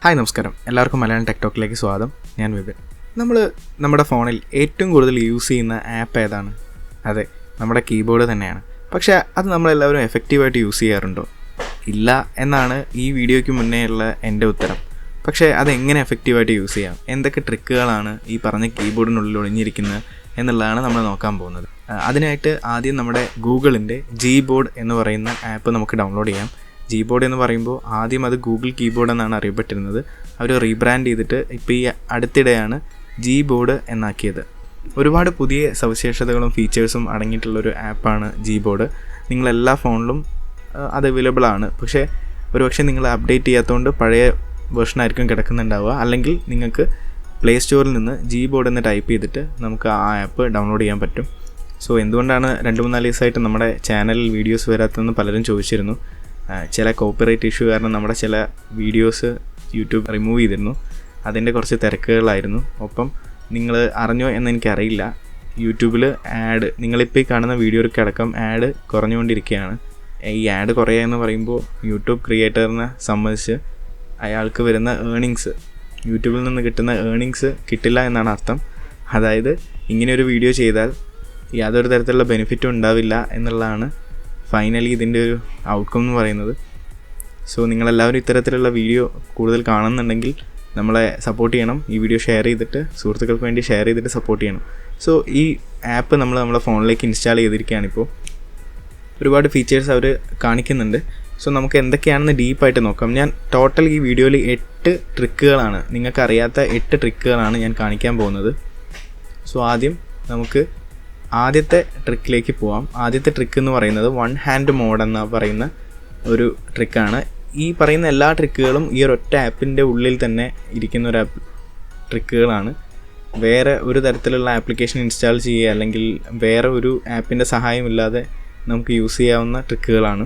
Hi നമസ്കാരം, എല്ലാവർക്കും Malayalam tech ടോക്കിലേക്ക് സ്വാഗതം. ഞാൻ വിപിൻ. നമ്മുടെ ഫോണിൽ ഏറ്റവും കൂടുതൽ യൂസ് ചെയ്യുന്ന ആപ്പ് ഏതാണ്? അതെ, നമ്മുടെ കീബോർഡ് തന്നെയാണ്. പക്ഷേ അത് നമ്മളെല്ലാവരും എഫക്റ്റീവായിട്ട് യൂസ് ചെയ്യാറുണ്ടോ? ഇല്ല എന്നാണ് ഈ വീഡിയോയ്ക്ക് മുന്നേ ഉള്ള എൻ്റെ ഉത്തരം. പക്ഷേ അതെങ്ങനെ എഫക്റ്റീവായിട്ട് യൂസ് ചെയ്യാം, എന്തൊക്കെ ട്രിക്കുകളാണ് ഈ പറഞ്ഞ കീബോർഡിനുള്ളിൽ ഒളിഞ്ഞിരിക്കുന്നത് എന്നുള്ളതാണ് നമ്മൾ നോക്കാൻ പോകുന്നത്. അതിനായിട്ട് ആദ്യം നമ്മുടെ ഗൂഗിളിൻ്റെ Gboard എന്ന് പറയുന്ന ആപ്പ് നമുക്ക് ഡൗൺലോഡ് ചെയ്യാം. Gboard എന്ന് പറയുമ്പോൾ ആദ്യം അത് ഗൂഗിൾ കീബോർഡ് എന്നാണ് അറിയപ്പെട്ടിരുന്നത്. അവർ റീബ്രാൻഡ് ചെയ്തിട്ട് ഇപ്പോൾ ഈ അടുത്തിടെയാണ് Gboard എന്നാക്കിയത്. ഒരുപാട് പുതിയ സവിശേഷതകളും ഫീച്ചേഴ്സും അടങ്ങിയിട്ടുള്ളൊരു ആപ്പാണ് Gboard. നിങ്ങളെല്ലാ ഫോണിലും അത് അവൈലബിൾ ആണ്. പക്ഷേ ഒരുപക്ഷെ നിങ്ങൾ അപ്ഡേറ്റ് ചെയ്യാത്തതുകൊണ്ട് പഴയ വേർഷനായിരിക്കും കിടക്കുന്നുണ്ടാവുക. അല്ലെങ്കിൽ നിങ്ങൾക്ക് പ്ലേ സ്റ്റോറിൽ നിന്ന് Gboard എന്ന് ടൈപ്പ് ചെയ്തിട്ട് നമുക്ക് ആ ആപ്പ് ഡൗൺലോഡ് ചെയ്യാൻ പറ്റും. സോ എന്തുകൊണ്ടാണ് 2-3 ദിവസമായിട്ട് നമ്മുടെ ചാനലിൽ വീഡിയോസ് വരാത്തതെന്ന് പലരും ചോദിച്ചിരുന്നു. ചില കോപ്പിറൈറ്റ് ഇഷ്യൂ കാരണം നമ്മുടെ ചില വീഡിയോസ് യൂട്യൂബ് റിമൂവ് ചെയ്തിരുന്നു. അതിൻ്റെ കുറച്ച് തിരക്കുകളായിരുന്നു. ഒപ്പം നിങ്ങൾ അറിഞ്ഞോ എന്നെനിക്കറിയില്ല, യൂട്യൂബിൽ ആഡ്, നിങ്ങളിപ്പോൾ ഈ കാണുന്ന വീഡിയോയ്ക്ക് അടക്കം ആഡ് കുറഞ്ഞുകൊണ്ടിരിക്കുകയാണ്. ഈ ആഡ് കുറയുകയെന്ന് പറയുമ്പോൾ യൂട്യൂബ് ക്രിയേറ്ററിനെ സംബന്ധിച്ച് അയാൾക്ക് വരുന്ന ഏർണിങ്സ്, യൂട്യൂബിൽ നിന്ന് കിട്ടുന്ന ഏർണിങ്സ് കിട്ടില്ല എന്നാണ് അർത്ഥം. അതായത് ഇങ്ങനെയൊരു വീഡിയോ ചെയ്താൽ യാതൊരു തരത്തിലുള്ള ബെനിഫിറ്റും ഉണ്ടാവില്ല എന്നുള്ളതാണ് ഫൈനലി ഇതിൻ്റെ ഒരു ഔട്ട്കം എന്ന് പറയുന്നത്. സോ നിങ്ങളെല്ലാവരും ഇത്തരത്തിലുള്ള വീഡിയോ കൂടുതൽ കാണുന്നുണ്ടെങ്കിൽ നമ്മളെ സപ്പോർട്ട് ചെയ്യണം. ഈ വീഡിയോ ഷെയർ ചെയ്തിട്ട് സുഹൃത്തുക്കൾക്ക് വേണ്ടി ഷെയർ ചെയ്തിട്ട് സപ്പോർട്ട് ചെയ്യണം. സോ ഈ ആപ്പ് നമ്മുടെ ഫോണിലേക്ക് ഇൻസ്റ്റാൾ ചെയ്തിരിക്കുകയാണിപ്പോൾ. ഒരുപാട് ഫീച്ചേഴ്സ് അവർ കാണിക്കുന്നുണ്ട്. സോ നമുക്ക് എന്തൊക്കെയാണെന്ന് ഡീപ്പായിട്ട് നോക്കാം. ഞാൻ ടോട്ടൽ ഈ വീഡിയോയിൽ 8 ട്രിക്കുകളാണ്, നിങ്ങൾക്കറിയാത്ത 8 ട്രിക്കുകളാണ് ഞാൻ കാണിക്കാൻ പോകുന്നത്. സോ ആദ്യം നമുക്ക് ആദ്യത്തെ ട്രിക്കിലേക്ക് പോവാം. ആദ്യത്തെ ട്രിക്ക് എന്ന് പറയുന്നത് 1 ഹാൻഡ് മോഡ് എന്ന് പറയുന്ന ഒരു ട്രിക്കാണ്. ഈ പറയുന്ന എല്ലാ ട്രിക്കുകളും ഈ ഒരൊറ്റ ആപ്പിൻ്റെ ഉള്ളിൽ തന്നെ ഇരിക്കുന്ന ഒരു ട്രിക്കുകളാണ്. വേറെ ഒരു തരത്തിലുള്ള ആപ്ലിക്കേഷൻ ഇൻസ്റ്റാൾ ചെയ്യുക അല്ലെങ്കിൽ വേറെ ഒരു ആപ്പിൻ്റെ സഹായമില്ലാതെ നമുക്ക് യൂസ് ചെയ്യാവുന്ന ട്രിക്കുകളാണ്.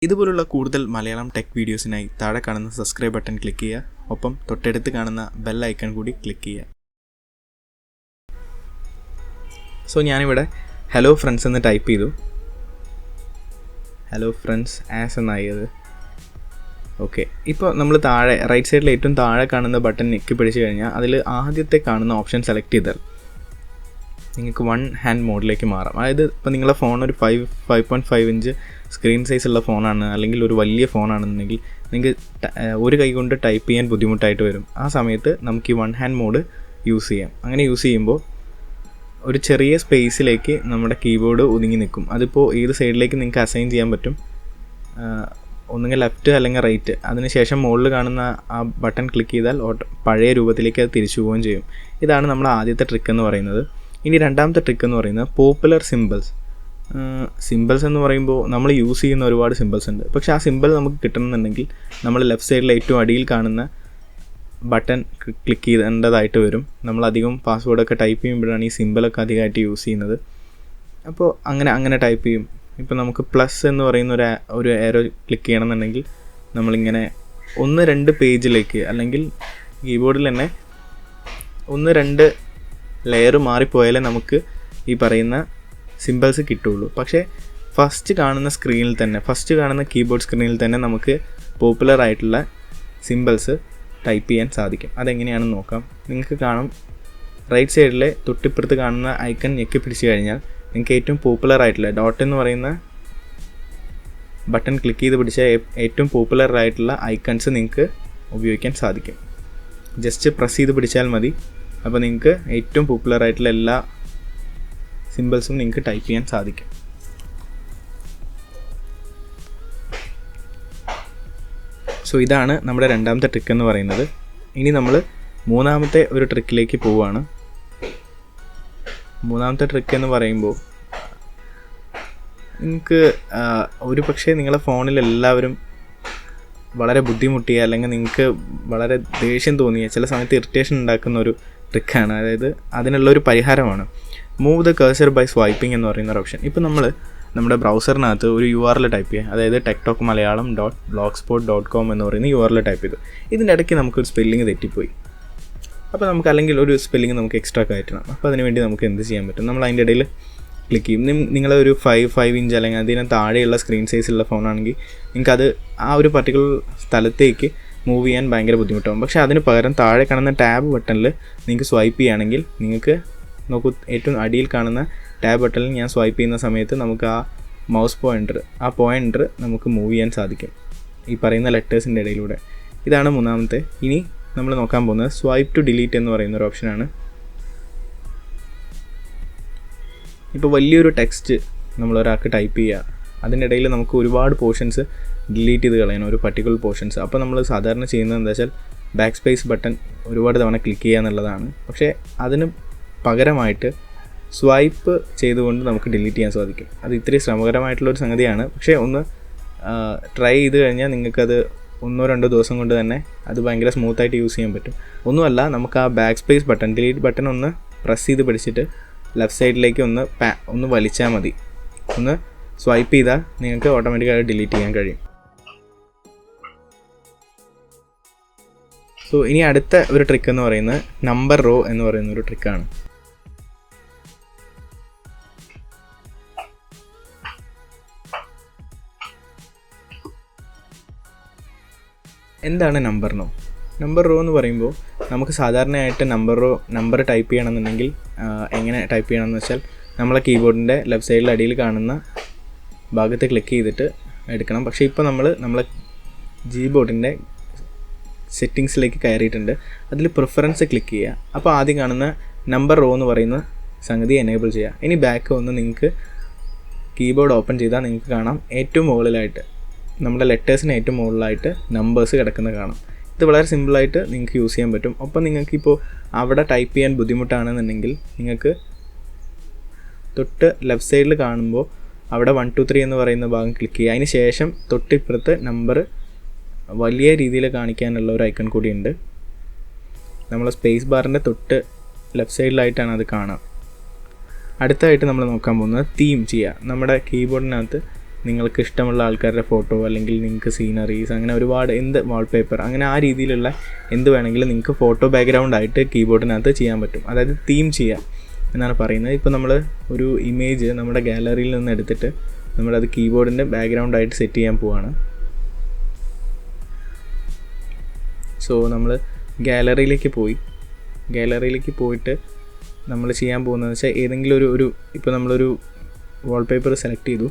ഇതുപോലുള്ള കൂടുതൽ മലയാളം ടെക് വീഡിയോസിനായി താഴെ കാണുന്ന സബ്സ്ക്രൈബ് ബട്ടൺ ക്ലിക്ക് ചെയ്യുക. ഒപ്പം തൊട്ടടുത്ത് കാണുന്ന ബെൽ ഐക്കൺ കൂടി ക്ലിക്ക് ചെയ്യുക. സോ ഞാനിവിടെ ഹലോ ഫ്രണ്ട്സ് എന്ന് ടൈപ്പ് ചെയ്തു. ഹലോ ഫ്രണ്ട്സ് ആസ് എന്നായത്. ഓക്കെ, ഇപ്പോൾ നമ്മൾ താഴെ റൈറ്റ് സൈഡിൽ ഏറ്റവും താഴെ കാണുന്ന ബട്ടൺ ഞെക്കി പിടിച്ച് കഴിഞ്ഞാൽ അതിൽ ആദ്യത്തെ കാണുന്ന ഓപ്ഷൻ സെലക്ട് ചെയ്താൽ നിങ്ങൾക്ക് 1 ഹാൻഡ് മോഡിലേക്ക് മാറാം. അതായത് ഇപ്പോൾ നിങ്ങളുടെ ഫോൺ ഒരു 5.5 ഇഞ്ച് സ്ക്രീൻ സൈസുള്ള ഫോണാണ്, അല്ലെങ്കിൽ ഒരു വലിയ ഫോണാണെന്നുണ്ടെങ്കിൽ നിങ്ങൾക്ക് ഒരു കൈ കൊണ്ട് ടൈപ്പ് ചെയ്യാൻ ബുദ്ധിമുട്ടായിട്ട് വരും. ആ സമയത്ത് നമുക്ക് ഈ 1 ഹാൻഡ് മോഡ് യൂസ് ചെയ്യാം. അങ്ങനെ യൂസ് ചെയ്യുമ്പോൾ ഒരു ചെറിയ സ്പേസിലേക്ക് നമ്മുടെ കീബോർഡ് ഒതുങ്ങി നിൽക്കും. അതിപ്പോൾ ഏത് സൈഡിലേക്ക് നിങ്ങൾക്ക് അസൈൻ ചെയ്യാൻ പറ്റും, ഒന്നുകിൽ ലെഫ്റ്റ് അല്ലെങ്കിൽ റൈറ്റ്. അതിനുശേഷം മുകളിൽ കാണുന്ന ആ ബട്ടൺ ക്ലിക്ക് ചെയ്താൽ പഴയ രൂപത്തിലേക്ക് അത് തിരിച്ചു പോവുകയും ചെയ്യും. ഇതാണ് നമ്മുടെ ആദ്യത്തെ ട്രിക്ക് എന്ന് പറയുന്നത്. ഇനി രണ്ടാമത്തെ ട്രിക്ക് എന്ന് പറയുന്നത് പോപ്പുലർ സിമ്പിൾസ് എന്ന് പറയുമ്പോൾ നമ്മൾ യൂസ് ചെയ്യുന്ന ഒരുപാട് സിമ്പിൾസ് ഉണ്ട്. പക്ഷേ ആ സിമ്പിൾ നമുക്ക് കിട്ടണമെന്നുണ്ടെങ്കിൽ നമ്മൾ ലെഫ്റ്റ് സൈഡിൽ ഏറ്റവും അടിയിൽ കാണുന്ന ബട്ടൺ ക്ലിക്ക് ചെയ്യേണ്ടതായിട്ട് വരും. നമ്മളധികം പാസ്വേഡൊക്കെ ടൈപ്പ് ചെയ്യുമ്പോഴാണ് ഈ സിമ്പിളൊക്കെ അധികമായിട്ട് യൂസ് ചെയ്യുന്നത്. അപ്പോൾ അങ്ങനെ ടൈപ്പ് ചെയ്യും. ഇപ്പോൾ നമുക്ക് പ്ലസ് എന്ന് പറയുന്ന ഒരു ഏരോ ക്ലിക്ക് ചെയ്യണമെന്നുണ്ടെങ്കിൽ നമ്മളിങ്ങനെ 1-2 പേജിലേക്ക്, അല്ലെങ്കിൽ കീബോർഡിൽ തന്നെ 1-2 ലെയർ മാറിപ്പോയാലേ നമുക്ക് ഈ പറയുന്ന സിമ്പിൾസ് കിട്ടുള്ളൂ. പക്ഷേ ഫസ്റ്റ് കാണുന്ന കീബോർഡ് സ്ക്രീനിൽ തന്നെ നമുക്ക് പോപ്പുലർ ആയിട്ടുള്ള സിമ്പിൾസ് ടൈപ്പ് ചെയ്യാൻ സാധിക്കും. അതെങ്ങനെയാണെന്ന് നോക്കാം. നിങ്ങൾക്ക് കാണാം, റൈറ്റ് സൈഡിലെ തൊട്ടിപ്പുറത്ത് കാണുന്ന ഐക്കൺ ഞെക്കി പിടിച്ച് കഴിഞ്ഞാൽ നിങ്ങൾക്ക് ഏറ്റവും പോപ്പുലർ ആയിട്ടുള്ള ഡോട്ട് എന്ന് പറയുന്ന ബട്ടൺ ക്ലിക്ക് ചെയ്ത് പിടിച്ചാൽ ഏറ്റവും പോപ്പുലർ ആയിട്ടുള്ള ഐക്കൺസ് നിങ്ങൾക്ക് ഉപയോഗിക്കാൻ സാധിക്കും. ജസ്റ്റ് പ്രസ് ചെയ്ത് പിടിച്ചാൽ മതി. അപ്പോൾ നിങ്ങൾക്ക് ഏറ്റവും പോപ്പുലർ ആയിട്ടുള്ള എല്ലാ സിമ്പിൾസും നിങ്ങൾക്ക് ടൈപ്പ് ചെയ്യാൻ സാധിക്കും. സോ ഇതാണ് നമ്മുടെ രണ്ടാമത്തെ ട്രിക്ക് എന്ന് പറയുന്നത്. ഇനി നമ്മൾ മൂന്നാമത്തെ ഒരു ട്രിക്കിലേക്ക് പോവുകയാണ്. മൂന്നാമത്തെ ട്രിക്ക് എന്ന് പറയുമ്പോൾ നിങ്ങൾക്ക് ഒരു പക്ഷേ നിങ്ങളുടെ ഫോണിൽ എല്ലാവരും വളരെ ബുദ്ധിമുട്ടിയ, അല്ലെങ്കിൽ നിങ്ങൾക്ക് വളരെ ദേഷ്യം തോന്നിയ, ചില സമയത്ത് ഇറിറ്റേഷൻ ഉണ്ടാക്കുന്ന ഒരു ട്രിക്കാണ്. അതായത് അതിനുള്ളൊരു പരിഹാരമാണ് move the cursor by swiping എന്ന് പറയുന്ന ഒരു ഓപ്ഷൻ. ഇപ്പോൾ നമ്മുടെ ബ്രൗസറിനകത്ത് ഒരു URL ടൈപ്പ് ചെയ്യുക. അതായത് techtalkmalayalam.blogspot.com എന്ന് പറയുന്ന URL ടൈപ്പ് ചെയ്തു. ഇതിൻ്റെ ഇടയ്ക്ക് നമുക്കൊരു സ്പെല്ലിങ് തെറ്റിപ്പോയി. അപ്പോൾ നമുക്ക് അല്ലെങ്കിൽ ഒരു സ്പെല്ലിങ് നമുക്ക് എക്സ്ട്രാ കയറ്റണം. അപ്പോൾ അതിനുവേണ്ടി നമുക്ക് എന്ത് ചെയ്യാൻ പറ്റും? നമ്മൾ അതിൻ്റെ ഇടയിൽ ക്ലിക്ക് ചെയ്യും. നിങ്ങളൊരു 5 ഇഞ്ച് അല്ലെങ്കിൽ അതിന് താഴെയുള്ള സ്ക്രീൻ സൈസുള്ള ഫോണാണെങ്കിൽ നിങ്ങൾക്കത് ആ ഒരു പർട്ടിക്കുലർ സ്ഥലത്തേക്ക് മൂവ് ചെയ്യാൻ ഭയങ്കര ബുദ്ധിമുട്ടാകും. പക്ഷേ അതിന് പകരം താഴെ കാണുന്ന ടാബ് ബട്ടണിൽ നിങ്ങൾക്ക് സ്വൈപ്പ് ചെയ്യുകയാണെങ്കിൽ നിങ്ങൾക്ക് നോക്കൂ, ഏറ്റവും അടിയിൽ കാണുന്ന ടാബ് ബട്ടണിൽ ഞാൻ സ്വൈപ്പ് ചെയ്യുന്ന സമയത്ത് നമുക്ക് ആ മൗസ് പോയിൻ്റർ നമുക്ക് മൂവ് ചെയ്യാൻ സാധിക്കും ഈ പറയുന്ന ലെറ്റേഴ്സിൻ്റെ ഇടയിലൂടെ. ഇതാണ് മൂന്നാമത്തെ. ഇനി നമ്മൾ നോക്കാൻ പോകുന്നത് സ്വൈപ്പ് ടു ഡിലീറ്റ് എന്ന് പറയുന്ന ഒരു ഓപ്ഷനാണ്. ഇപ്പോൾ വലിയൊരു ടെക്സ്റ്റ് നമ്മളൊരാൾക്ക് ടൈപ്പ് ചെയ്യുക, അതിൻ്റെ ഇടയിൽ നമുക്ക് ഒരുപാട് പോർഷൻസ് ഡിലീറ്റ് ചെയ്ത് കളയണം, ഒരു പർട്ടിക്കുലർ പോർഷൻസ്. അപ്പോൾ നമ്മൾ സാധാരണ ചെയ്യുന്നത് എന്താ വെച്ചാൽ ബാക്ക് സ്പേസ് ബട്ടൺ ഒരുപാട് തവണ ക്ലിക്ക് ചെയ്യുക എന്നുള്ളതാണ്. പക്ഷേ അതിന് പകരമായിട്ട് സ്വൈപ്പ് ചെയ്തുകൊണ്ട് നമുക്ക് ഡിലീറ്റ് ചെയ്യാൻ സാധിക്കും. അത് ഇത്തിരി ശ്രമകരമായിട്ടുള്ളൊരു സംഗതിയാണ്. പക്ഷേ ഒന്ന് ട്രൈ ചെയ്ത് കഴിഞ്ഞാൽ നിങ്ങൾക്കത് 1-2 ദിവസം കൊണ്ട് തന്നെ അത് ഭയങ്കര സ്മൂത്തായിട്ട് യൂസ് ചെയ്യാൻ പറ്റും. ഒന്നുമല്ല, നമുക്ക് ആ back space button, delete button ഒന്ന് പ്രസ് ചെയ്ത് പിടിച്ചിട്ട് ലെഫ്റ്റ് സൈഡിലേക്ക് ഒന്ന് വലിച്ചാൽ മതി. ഒന്ന് സ്വൈപ്പ് ചെയ്താൽ നിങ്ങൾക്ക് ഓട്ടോമാറ്റിക്കായിട്ട് ഡിലീറ്റ് ചെയ്യാൻ കഴിയും. സോ ഇനി അടുത്ത ഒരു ട്രിക്ക് എന്ന് പറയുന്നത് നമ്പർ റോ എന്ന് പറയുന്ന ഒരു ട്രിക്കാണ്. എന്താണ് നമ്പർ റോ എന്ന് പറയുമ്പോൾ നമുക്ക് സാധാരണയായിട്ട് നമ്പർ ടൈപ്പ് ചെയ്യണമെന്നുണ്ടെങ്കിൽ എങ്ങനെ ടൈപ്പ് ചെയ്യണമെന്ന് വെച്ചാൽ നമ്മളെ കീബോർഡിൻ്റെ ലെഫ്റ്റ് സൈഡിൽ അടിയിൽ കാണുന്ന ഭാഗത്ത് ക്ലിക്ക് ചെയ്തിട്ട് എടുക്കണം. പക്ഷേ ഇപ്പോൾ നമ്മളെ കീബോർഡിൻ്റെ സെറ്റിങ്സിലേക്ക് കയറിയിട്ടുണ്ട്. അതിൽ പ്രിഫറൻസ് ക്ലിക്ക് ചെയ്യുക. അപ്പോൾ ആദ്യം കാണുന്ന നമ്പർ റോ എന്ന് പറയുന്ന സംഗതി എനേബിൾ ചെയ്യുക. ഇനി ബാക്ക് ഒന്ന് നിങ്ങൾക്ക് കീബോർഡ് ഓപ്പൺ ചെയ്താൽ നിങ്ങൾക്ക് കാണാം ഏറ്റവും മുകളിലായിട്ട് നമ്മുടെ ലെറ്റേഴ്സിന് ഏറ്റവും മുകളിലായിട്ട് നമ്പേഴ്സ് കിടക്കുന്നത് കാണാം. ഇത് വളരെ സിമ്പിളായിട്ട് നിങ്ങൾക്ക് യൂസ് ചെയ്യാൻ പറ്റും. ഒപ്പം നിങ്ങൾക്കിപ്പോൾ അവിടെ ടൈപ്പ് ചെയ്യാൻ ബുദ്ധിമുട്ടാണെന്നുണ്ടെങ്കിൽ നിങ്ങൾക്ക് തൊട്ട് ലെഫ്റ്റ് സൈഡിൽ കാണുമ്പോൾ അവിടെ 1 2 3 എന്ന് പറയുന്ന ഭാഗം ക്ലിക്ക് ചെയ്യുക. അതിന് ശേഷം തൊട്ടിപ്പുറത്ത് നമ്പർ വലിയ രീതിയിൽ കാണിക്കാനുള്ള ഒരു ഐക്കൺ കൂടിയുണ്ട്. നമ്മൾ സ്പേസ് ബാറിൻ്റെ തൊട്ട് ലെഫ്റ്റ് സൈഡിലായിട്ടാണ് അത് കാണുക. അടുത്തായിട്ട് നമ്മൾ നോക്കാൻ പോകുന്നത് തീം ചെയ്യുക. നമ്മുടെ കീബോർഡിനകത്ത് നിങ്ങൾക്ക് ഇഷ്ടമുള്ള ആൾക്കാരുടെ ഫോട്ടോ അല്ലെങ്കിൽ നിങ്ങൾക്ക് സീനറീസ് അങ്ങനെ ഒരുപാട് വാൾപേപ്പർ അങ്ങനെ ആ രീതിയിലുള്ള എന്ത് വേണമെങ്കിലും നിങ്ങൾക്ക് ഫോട്ടോ ബാക്ക്ഗ്രൗണ്ട് ആയിട്ട് കീബോർഡിനകത്ത് ചെയ്യാൻ പറ്റും. അതായത് തീം ചെയ്യുക എന്നാണ് പറയുന്നത്. ഇപ്പോൾ നമ്മൾ ഒരു ഇമേജ് നമ്മുടെ ഗാലറിയിൽ നിന്ന് എടുത്തിട്ട് നമ്മളത് കീബോർഡിൻ്റെ ബാക്ക്ഗ്രൗണ്ടായിട്ട് സെറ്റ് ചെയ്യാൻ പോവാണ്. സോ നമ്മൾ ഗാലറിയിലേക്ക് പോയിട്ട് നമ്മൾ ചെയ്യാൻ പോകുന്നതെന്ന് വെച്ചാൽ ഏതെങ്കിലും ഒരു ഇപ്പോൾ നമ്മളൊരു വാൾപേപ്പർ സെലക്ട് ചെയ്തു,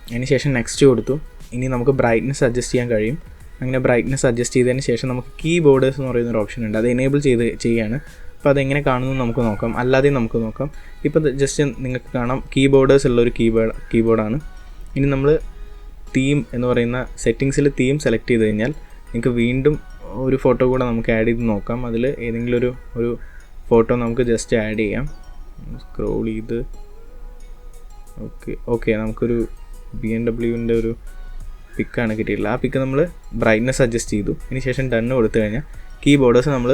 അതിന് ശേഷം നെക്സ്റ്റ് കൊടുത്തു. ഇനി നമുക്ക് ബ്രൈറ്റ്നസ് അഡ്ജസ്റ്റ് ചെയ്യാൻ കഴിയും. അങ്ങനെ ബ്രൈറ്റ്നസ് അഡ്ജസ്റ്റ് ചെയ്തതിന് ശേഷം നമുക്ക് കീബോർഡേഴ്സ് എന്ന് പറയുന്നൊരു ഓപ്ഷൻ ഉണ്ട്, അത് എനേബിൾ ചെയ്യാണ്. അപ്പോൾ അതെങ്ങനെ കാണുന്നു നമുക്ക് നോക്കാം, അല്ലാതെയും നമുക്ക് നോക്കാം. ഇപ്പോൾ ജസ്റ്റ് നിങ്ങൾക്ക് കാണാം കീബോർഡേഴ്സ് ഉള്ളൊരു കീബോർഡാണ്. ഇനി നമ്മൾ തീം എന്ന് പറയുന്ന സെറ്റിങ്സിൽ തീം സെലക്ട് ചെയ്ത് കഴിഞ്ഞാൽ നിങ്ങൾക്ക് വീണ്ടും ഒരു ഫോട്ടോ കൂടെ നമുക്ക് ആഡ് ചെയ്ത് നോക്കാം. അതിൽ ഏതെങ്കിലും ഒരു ഫോട്ടോ നമുക്ക് ജസ്റ്റ് ആഡ് ചെയ്യാം. സ്ക്രോൾ ചെയ്ത് ഓക്കെ നമുക്കൊരു BMW ഒരു പിക്കാണ് കിട്ടിയിട്ടില്ല. ആ പിക്ക് നമ്മൾ ബ്രൈറ്റ്നസ് അഡ്ജസ്റ്റ് ചെയ്തു. അതിന് ശേഷം ഡണ്ണ് കൊടുത്തു കഴിഞ്ഞാൽ കീബോർഡേഴ്സ് നമ്മൾ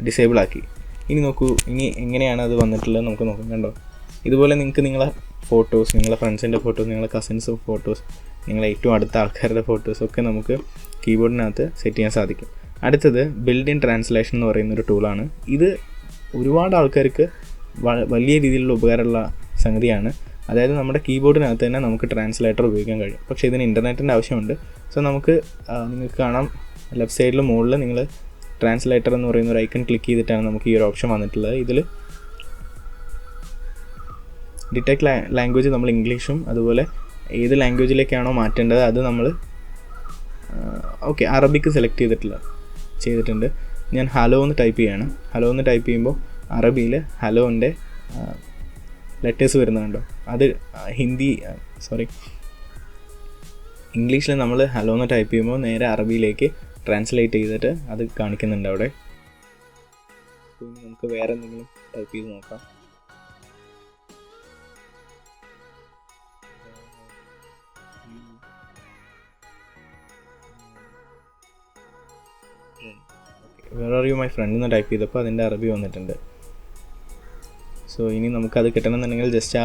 ഡിസേബിൾ ആക്കി. ഇനി നോക്കൂ, ഇനി എങ്ങനെയാണ് അത് വന്നിട്ടുള്ളത് നമുക്ക് നോക്കാം. കണ്ടോ, ഇതുപോലെ നിങ്ങൾക്ക് നിങ്ങളെ ഫോട്ടോസ്, നിങ്ങളെ ഫ്രണ്ട്സിൻ്റെ ഫോട്ടോസ്, നിങ്ങളെ കസിൻസ് ഫോട്ടോസ്, നിങ്ങളെ ഏറ്റവും അടുത്ത ആൾക്കാരുടെ ഫോട്ടോസൊക്കെ നമുക്ക് കീബോർഡിനകത്ത് സെറ്റ് ചെയ്യാൻ സാധിക്കും. അടുത്തത് ബിൽഡ് ഇൻ ട്രാൻസ്ലേഷൻ എന്ന് പറയുന്നൊരു ടൂളാണ്. ഇത് ഒരുപാട് ആൾക്കാർക്ക് വലിയ രീതിയിലുള്ള ഉപകാരമുള്ള സംഗതിയാണ്. അതായത് നമ്മുടെ കീബോർഡിനകത്ത് തന്നെ നമുക്ക് ട്രാൻസ്ലേറ്റർ ഉപയോഗിക്കാൻ കഴിയും. പക്ഷേ ഇതിന് ഇൻ്റർനെറ്റിൻ്റെ ആവശ്യമുണ്ട്. സോ നിങ്ങൾക്ക് കാണാം ലെഫ്റ്റ് സൈഡിൽ മുകളിൽ നിങ്ങൾ ട്രാൻസ്ലേറ്റർ എന്ന് പറയുന്ന ഒരു ഐക്കൺ ക്ലിക്ക് ചെയ്തിട്ടാണ് നമുക്ക് ഈ ഒരു ഓപ്ഷൻ വന്നിട്ടുള്ളത്. ഇതിൽ ഡിറ്റക്ട് ലാംഗ്വേജ് നമ്മൾ ഇംഗ്ലീഷും അതുപോലെ ഏത് ലാംഗ്വേജിലേക്കാണോ മാറ്റേണ്ടത് അത് നമ്മൾ അറബിക്ക് സെലക്ട് ചെയ്തിട്ടുണ്ട്. ഞാൻ ഹലോ എന്ന് ടൈപ്പ് ചെയ്യാണ്. ഹലോ എന്ന് ടൈപ്പ് ചെയ്യുമ്പോൾ അറബിയിൽ ഹലോൻ്റെ ലെറ്റേഴ്സ് വരുന്നുണ്ടോ, അത് ഇംഗ്ലീഷിൽ നമ്മൾ ഹലോ എന്ന് ടൈപ്പ് ചെയ്യുമ്പോൾ നേരെ അറബിയിലേക്ക് ട്രാൻസ്ലേറ്റ് ചെയ്തിട്ട് അത് കാണിക്കുന്നുണ്ട് അവിടെ. നമുക്ക് വേറെ എന്തെങ്കിലും ടൈപ്പ് ചെയ്ത് നോക്കാം. Where are you my friend എന്ന് ടൈപ്പ് ചെയ്തപ്പോൾ അതിൻ്റെ അറബി വന്നിട്ടുണ്ട്. സോ ഇനി നമുക്കത് കിട്ടണമെന്നുണ്ടെങ്കിൽ ജസ്റ്റ് ആ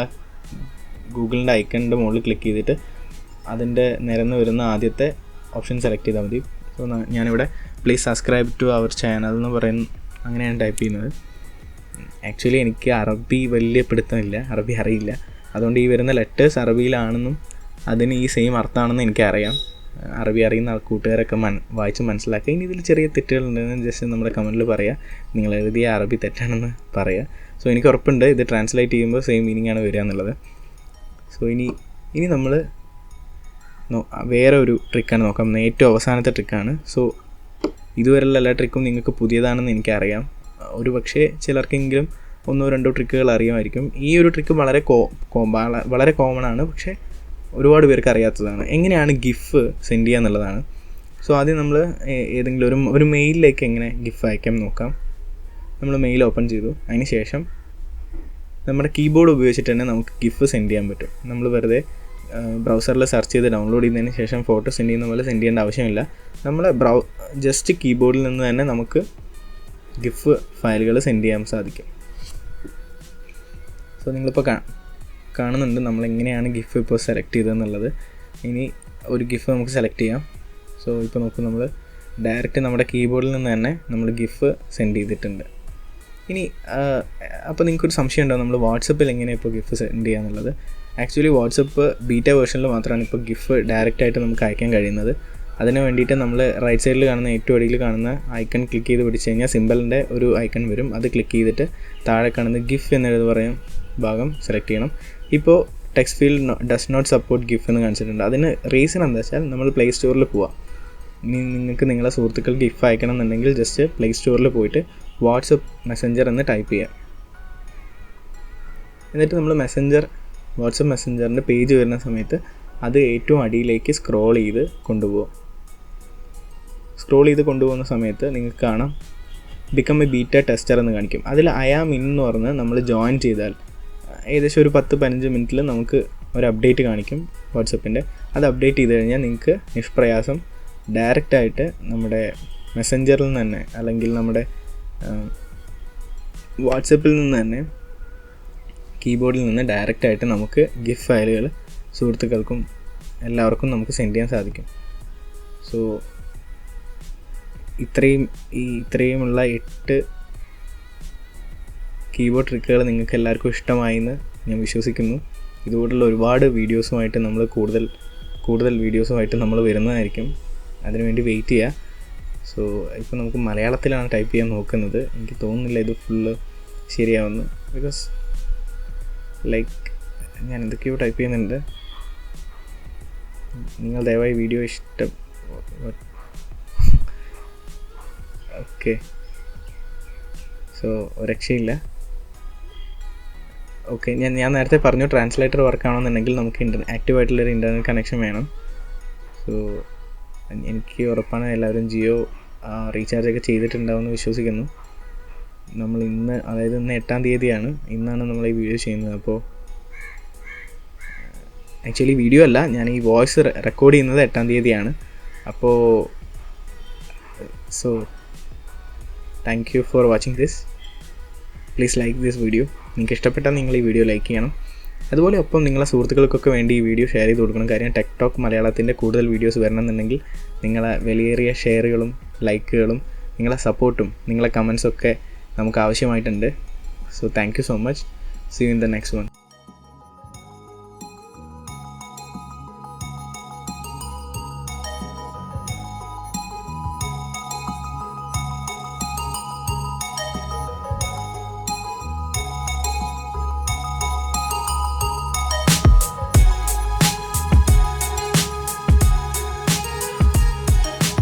ഗൂഗിളിൻ്റെ ഐക്കണിൻ്റെ മുകളിൽ ക്ലിക്ക് ചെയ്തിട്ട് അതിൻ്റെ നിരന്ന് വരുന്ന ആദ്യത്തെ ഓപ്ഷൻ സെലക്ട് ചെയ്താൽ മതി. സോ ഞാനിവിടെ please subscribe to our channel എന്ന് പറയുന്ന അങ്ങനെയാണ് ടൈപ്പ് ചെയ്യുന്നത്. ആക്ച്വലി എനിക്ക് അറബി വലിയ പിടുത്തമില്ല, അറബി അറിയില്ല. അതുകൊണ്ട് ഈ വരുന്ന ലെറ്റേഴ്സ് അറബിയിലാണെന്നും അതിന് ഈ സെയിം അർത്ഥമാണെന്നും എനിക്കറിയാം. അറബി അറിയുന്ന കൂട്ടുകാരൊക്കെ വായിച്ച് മനസ്സിലാക്കുക. ഇനി ഇതിൽ ചെറിയ തെറ്റുകളുണ്ടെന്ന് ജസ്റ്റ് നമ്മുടെ കമൻറ്റിൽ പറയുക. നിങ്ങൾ എഴുതിയ അറബി തെറ്റാണെന്ന് പറയുക. സോ എനിക്ക് ഉറപ്പുണ്ട് ഇത് ട്രാൻസ്ലേറ്റ് ചെയ്യുമ്പോൾ സെയിം മീനിങ് ആണ് വരിക എന്നുള്ളത്. സോ ഇനി നമ്മൾ വേറെ ഒരു ട്രിക്കാണ് നോക്കാം. ഏറ്റവും അവസാനത്തെ ട്രിക്കാണ്. സോ ഇതുവരെയുള്ള എല്ലാ ട്രിക്കും നിങ്ങൾക്ക് പുതിയതാണെന്ന് എനിക്കറിയാം. ഒരു പക്ഷേ ചിലർക്കെങ്കിലും 1-2 ട്രിക്കുകൾ അറിയുമായിരിക്കും. ഈ ഒരു ട്രിക്ക് വളരെ കോമൺ ആണ്, പക്ഷേ ഒരുപാട് പേർക്ക് അറിയാത്തതാണ്. എങ്ങനെയാണ് ഗിഫ് സെൻഡ് ചെയ്യുക എന്നുള്ളതാണ്. സോ ആദ്യം നമ്മൾ ഏതെങ്കിലും ഒരു മെയിലിലേക്ക് എങ്ങനെ ഗിഫ് അയക്കാം നോക്കാം. നമ്മൾ മെയിൽ ഓപ്പൺ ചെയ്തു. അതിന് ശേഷം നമ്മുടെ കീബോർഡ് ഉപയോഗിച്ചിട്ട് തന്നെ നമുക്ക് ഗിഫ് സെൻഡ് ചെയ്യാൻ പറ്റും. നമ്മൾ വെറുതെ ബ്രൗസറിൽ സെർച്ച് ചെയ്ത് ഡൗൺലോഡ് ചെയ്യുന്നതിന് ശേഷം ഫോട്ടോ സെൻഡ് ചെയ്യുന്ന പോലെ സെൻഡ് ചെയ്യേണ്ട ആവശ്യമില്ല. നമ്മൾ ജസ്റ്റ് കീബോർഡിൽ നിന്ന് തന്നെ നമുക്ക് ഗിഫ് ഫയലുകൾ സെൻഡ് ചെയ്യാൻ സാധിക്കും. സോ നിങ്ങളിപ്പോൾ കാണുന്നുണ്ട് നമ്മളെങ്ങനെയാണ് ഗിഫ് ഇപ്പോൾ സെലക്ട് ചെയ്തതെന്നുള്ളത്. ഇനി ഒരു ഗിഫ് നമുക്ക് സെലക്ട് ചെയ്യാം. സോ ഇപ്പോൾ നോക്കും, നമ്മൾ ഡയറക്റ്റ് നമ്മുടെ കീബോർഡിൽ നിന്ന് തന്നെ നമ്മൾ ഗിഫ് സെൻഡ് ചെയ്തിട്ടുണ്ട്. ഇനി അപ്പോൾ നിങ്ങൾക്കൊരു സംശയം ഉണ്ടാവും, നമ്മൾ വാട്സപ്പിൽ എങ്ങനെയാണ് ഇപ്പോൾ ഗിഫ് സെൻഡ് ചെയ്യുക എന്നുള്ളത്. ആക്ച്വലി വാട്സപ്പ് ബീറ്റ വേർഷനിൽ മാത്രമാണ് ഇപ്പോൾ ഗിഫ് ഡയറക്റ്റായിട്ട് നമുക്ക് അയക്കാൻ കഴിയുന്നത്. അതിന് വേണ്ടിയിട്ട് നമ്മൾ റൈറ്റ് സൈഡിൽ കാണുന്ന ഏറ്റവും അടിയിൽ കാണുന്ന ഐക്കൺ ക്ലിക്ക് ചെയ്ത് പിടിച്ച് കഴിഞ്ഞാൽ സിമ്പിളിൻ്റെ ഒരു ഐക്കൺ വരും. അത് ക്ലിക്ക് ചെയ്തിട്ട് താഴെ കാണുന്ന ഗിഫ് എന്നെഴുതി പറയും ഭാഗം സെലക്ട് ചെയ്യണം. ഇപ്പോൾ text field does not support gif എന്ന് കാണിച്ചിട്ടുണ്ട്. അതിന് റീസൺ എന്താ വെച്ചാൽ നമ്മൾ പ്ലേ സ്റ്റോറിൽ പോവാം. ഇനി നിങ്ങൾക്ക് നിങ്ങളെ സുഹൃത്തുക്കൾക്ക് ഗിഫ് അയക്കണം എന്നുണ്ടെങ്കിൽ ജസ്റ്റ് പ്ലേ സ്റ്റോറിൽ പോയിട്ട് വാട്സപ്പ് മെസ്സഞ്ചർ എന്ന് ടൈപ്പ് ചെയ്യുക. എന്നിട്ട് നമ്മൾ വാട്സപ്പ് മെസ്സഞ്ചറിൻ്റെ പേജ് വരുന്ന സമയത്ത് അത് ഏറ്റവും അടിയിലേക്ക് സ്ക്രോൾ ചെയ്ത് കൊണ്ടുപോകുന്ന സമയത്ത് നിങ്ങൾക്ക് കാണാം ബിക്കം എ ബീറ്റ ടെസ്റ്റർ എന്ന് കാണിക്കും. അതിൽ ഐ ആം ഇൻ എന്ന് പറഞ്ഞ് നമ്മൾ ജോയിൻ ചെയ്താൽ ഏകദേശം ഒരു 10-15 മിനിറ്റിൽ നമുക്ക് ഒരു അപ്ഡേറ്റ് കാണിക്കും വാട്സപ്പിൻ്റെ. അത് അപ്ഡേറ്റ് ചെയ്ത് കഴിഞ്ഞാൽ നിങ്ങൾക്ക് നിഷ്പ്രയാസം ഡയറക്റ്റായിട്ട് നമ്മുടെ മെസ്സഞ്ചറിൽ നിന്ന് തന്നെ അല്ലെങ്കിൽ നമ്മുടെ വാട്സപ്പിൽ നിന്ന് തന്നെ കീബോർഡിൽ നിന്ന് ഡയറക്റ്റായിട്ട് നമുക്ക് ഗിഫ് ഫയലുകൾ സുഹൃത്തുക്കൾക്കും എല്ലാവർക്കും നമുക്ക് സെൻഡ് ചെയ്യാൻ സാധിക്കും. സോ ഇത്രയുമുള്ള 8 കീബോർഡ് ട്രിക്കുകൾ നിങ്ങൾക്ക് എല്ലാവർക്കും ഇഷ്ടമായി എന്ന് ഞാൻ വിശ്വസിക്കുന്നു. ഇതുപോലുള്ള ഒരുപാട് വീഡിയോസുമായിട്ട് നമ്മൾ കൂടുതൽ വീഡിയോസുമായിട്ട് നമ്മൾ വരുന്നതായിരിക്കും. അതിനുവേണ്ടി വെയിറ്റ് ചെയ്യുക. സോ ഇപ്പോൾ നമുക്ക് മലയാളത്തിലാണ് ടൈപ്പ് ചെയ്യാൻ നോക്കുന്നത്. എനിക്ക് തോന്നുന്നില്ല ഇത് ഫുള്ള് ശരിയാവുന്നു. ബിക്കോസ് ഞാൻ എന്തൊക്കെയോ ടൈപ്പ് ചെയ്യുന്നുണ്ട്. നിങ്ങൾ ദയവായി വീഡിയോ ഓക്കെ. സോ രക്ഷയില്ല. ഓക്കെ, ഞാൻ നേരത്തെ പറഞ്ഞു ട്രാൻസ്ലേറ്റർ വർക്ക് ആണെന്നുണ്ടെങ്കിൽ നമുക്ക് ആക്റ്റീവായിട്ടുള്ളൊരു ഇൻ്റർനെറ്റ് കണക്ഷൻ വേണം. സോ എനിക്ക് ഉറപ്പാണ് എല്ലാവരും ജിയോ റീചാർജൊക്കെ ചെയ്തിട്ടുണ്ടാവുമെന്ന് വിശ്വസിക്കുന്നു. നമ്മൾ ഇന്ന് 8-ാം തീയതിയാണ്. ഇന്നാണ് നമ്മൾ ഈ വീഡിയോ ചെയ്യുന്നത്. അപ്പോൾ ആക്ച്വലി വീഡിയോ അല്ല, ഞാൻ ഈ വോയിസ് റെക്കോർഡ് ചെയ്യുന്നത് 8-ാം തീയതിയാണ്. അപ്പോൾ so thank you for watching this. Please like this video. നിങ്ങൾക്ക് ഇഷ്ടപ്പെട്ടാൽ നിങ്ങൾ ഈ വീഡിയോ ലൈക്ക് ചെയ്യണം. അതുപോലെ ഒപ്പം നിങ്ങളെ സുഹൃത്തുക്കൾക്കൊക്കെ വേണ്ടി ഈ വീഡിയോ ഷെയർ ചെയ്ത് കൊടുക്കണം. കാര്യം ടെക്ടോക്ക് മലയാളത്തിൻ്റെ കൂടുതൽ വീഡിയോസ് വരണമെന്നുണ്ടെങ്കിൽ നിങ്ങളെ വിലയേറിയ ഷെയറുകളും ലൈക്കുകളും നിങ്ങളെ സപ്പോർട്ടും നിങ്ങളെ കമൻസൊക്കെ നമുക്ക് ആവശ്യമായിട്ടുണ്ട്. So thank you so much. See you in the next one.